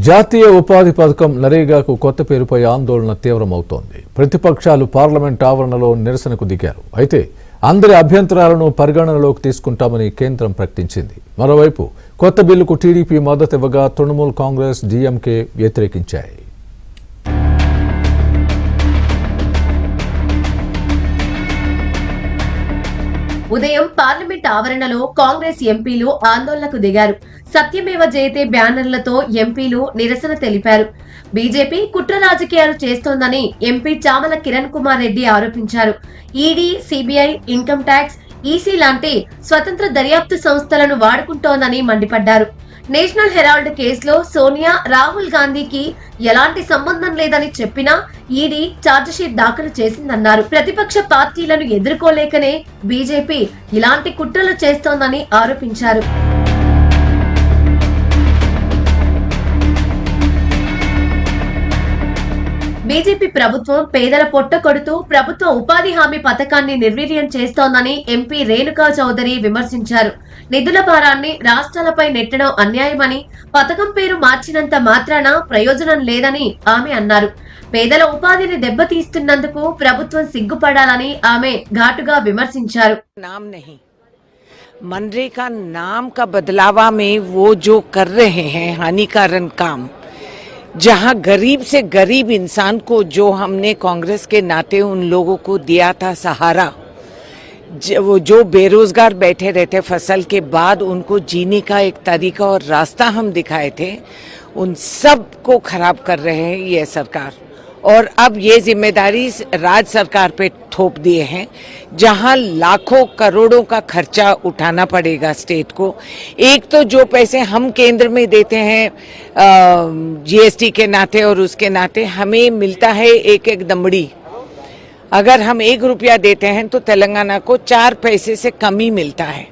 జాతీయ ఉపాధి పథకం నరేగాకు కొత్త పేరుపై ఆందోళన తీవ్రమవుతోంది. ప్రతిపక్షాలు పార్లమెంట్ ఆవరణలో నిరసనకు దిగారు. అయితే అందరి అభ్యంతరాలను పరిగణనలోకి తీసుకుంటామని కేంద్రం ప్రకటించింది. మరోవైపు కొత్త బిల్లుకు టీడీపీ మద్దతు ఇవ్వగా తృణమూల్ కాంగ్రెస్, డీఎంకే వ్యతిరేకించాయి. ఉదయం పార్లమెంట్ ఆవరణలో కాంగ్రెస్ ఎంపీలు ఆందోళనకు దిగారు. సత్యమేవ జయతే బ్యానర్లతో ఎంపీలు నిరసన తెలిపారు. బీజేపీ కుట్ర రాజకీయాలు చేస్తోందని ఎంపీ చామల కిరణ్ కుమార్ రెడ్డి ఆరోపించారు. ED, CBI, income tax, EC లాంటి స్వతంత్ర దర్యాప్తు సంస్థలను వాడుకుంటోందని మండిపడ్డారు. నేషనల్ హెరాల్డ్ కేసులో సోనియా, రాహుల్ గాంధీకి ఎలాంటి సంబంధం లేదని చెప్పినా ఈడీ ఛార్జిషీట్ దాఖలు చేసిందన్నారు. ప్రతిపక్ష పార్టీలను ఎదుర్కోలేకనే బీజేపీ ఇలాంటి కుట్రలు చేస్తోందని ఆరోపించారు. బీజేపీ ప్రభుత్వం పేదల పొట్ట కొడుతూ ప్రభుత్వ ఉపాధి హామీ పథకాన్ని నిర్వీర్యం చేస్తోందని ఎంపీ రేణుకా చౌదరి విమర్శించారు. నిధుల భారాన్ని రాష్ట్రాలపై నెట్టడం అన్యాయమని, పథకం పేరు మార్చినంత మాత్రాన ప్రయోజనం లేదని ఆమె అన్నారు. పేదల ఉపాధిని దెబ్బతీస్తున్నందుకు ప్రభుత్వం సిగ్గుపడాలని ఆమె ఘాటుగా విమర్శించారు. मनरेगा नाम का बदलावा में वो जो कर रहे हैं हानिकारक काम, जहां गरीब से गरीब इंसान को जो हमने कांग्रेस के नाते उन लोगों को दिया था सहारा, जो बेरोजगार बैठे रहते फसल के बाद उनको जीने का एक तरीका और रास्ता हम दिखाए थे, उन सब को खराब कर रहे हैं ये सरकार। और अब ये जिम्मेदारी राज्य सरकार पे थोप दिए हैं, जहां लाखों करोड़ों का खर्चा उठाना पड़ेगा स्टेट को। एक तो जो पैसे हम केंद्र में देते हैं जीएसटी के नाते और उसके नाते हमें मिलता है एक एक दमड़ी। अगर हम 1 रुपया देते हैं तो तेलंगाना को 4 पैसे से कम ही मिलता है।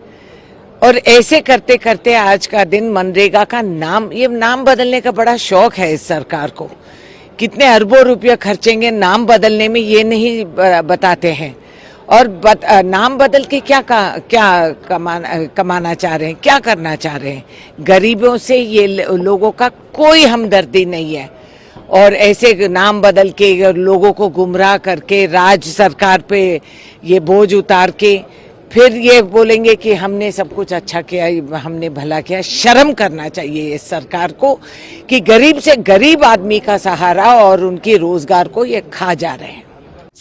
और ऐसे करते करते आज का दिन मनरेगा का ये नाम बदलने का बड़ा शौक है इस सरकार को। कितने अरबों रुपया खर्चेंगे नाम बदलने में ये नहीं बताते हैं। और नाम बदल के क्या कमाना चाह रहे हैं, क्या करना चाह रहे हैं? गरीबों से ये लोगों का कोई हमदर्दी नहीं है। और ऐसे नाम बदल के लोगों को गुमराह करके राज्य सरकार पे ये बोझ उतार के फिर ये बोलेंगे कि हमने सब कुछ अच्छा किया, हमने भला किया। शर्म करना चाहिए इस सरकार को कि गरीब से गरीब आदमी का सहारा और उनकी रोजगार को ये खा जा रहे हैं।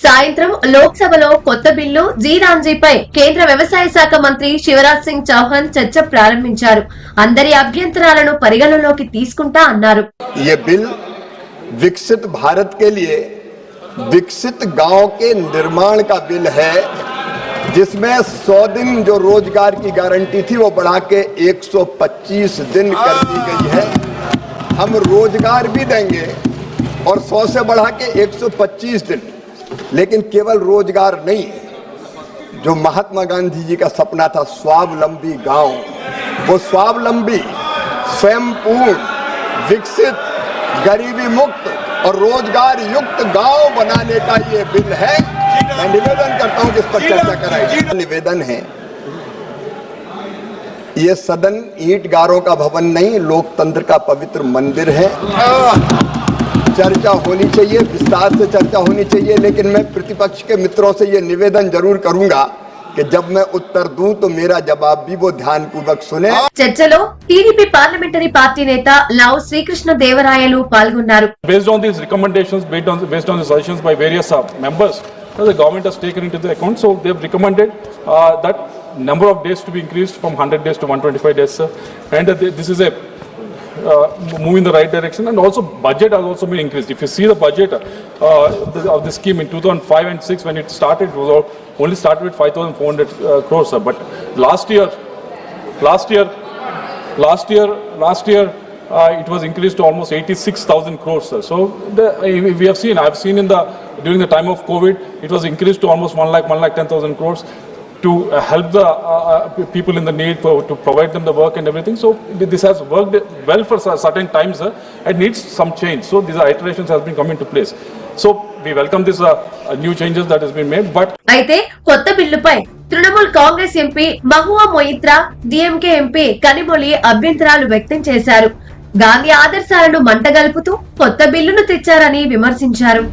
సాయంత్రం లోక్సభలో కొత్త బిల్లు జీరాంజీపై కేంద్ర వ్యవసాయ శాఖ మంత్రి శివరాజ్ సింగ్ చౌహాన్ చర్చ ప్రారంభించారు. అందరి అభ్యంతరాలను పరిగణలోకి తీసుకుంటా అన్నారు. ये बिल विकसित भारत के लिए विकसित गांव के निर्माण का बिल है, जिसमें 100 दिन जो रोजगार की गारंटी थी वो बढ़ा के 125 दिन कर दी गई है। हम रोजगार भी देंगे और 100 से बढ़ा के 125 दिन। लेकिन केवल रोजगार नहीं, जो महात्मा गांधी जी का सपना था स्वावलंबी गांव, वो स्वावलंबी, स्वयंपूर्ण, विकसित, गरीबी मुक्त और रोजगार युक्त गांव बनाने का ये बिल है। मैं निवेदन करता हूं कि इस पर चर्चा कराई। निवेदन है, ये सदन ईंटगारों का भवन नहीं, लोकतंत्र का पवित्र मंदिर है। चर्चा होनी चाहिए, विस्तार से चर्चा होनी चाहिए। लेकिन मैं प्रतिपक्ष के मित्रों से ये निवेदन जरूर करूंगा कि जब मैं उत्तर दूं तो मेरा जवाब भी वो ध्यानपूर्वक सुने। చర్చలో టీడీపీ పార్లమెంటరీ పార్టీ నేత లావు శ్రీకృష్ణ దేవరాయలు పాల్గొన్నారు. Based on these recommendations, based on the suggestions by various members, the government has taken into the account. So they have recommended that number of days to be increased from 100 days to 125 days, and this is a move in the right direction. And also budget has also been increased. If you see the budget of the scheme in 2005 and 6, when it started, it was only started with 5,400 crores, but last year it was increased to almost 86,000 crores. So we have seen, I have seen during the time of COVID, it was increased to almost 1,10,000 crores to help the people in the need, to provide them the work and everything. So this has worked well for certain times. It needs some change. So these iterations has been coming to place. So we welcome this new changes that has been made. But అయితే కొత్త బిల్లుపై Trinamool Congress MP Mahua Moitra, DMK MP Kanimozhi అభ్యంతరాలు వ్యక్తం చేశారు. గాంధీ ఆదర్శాలను మంటగలుపుతూ కొత్త బిల్లును తెచ్చారని విమర్శించారు.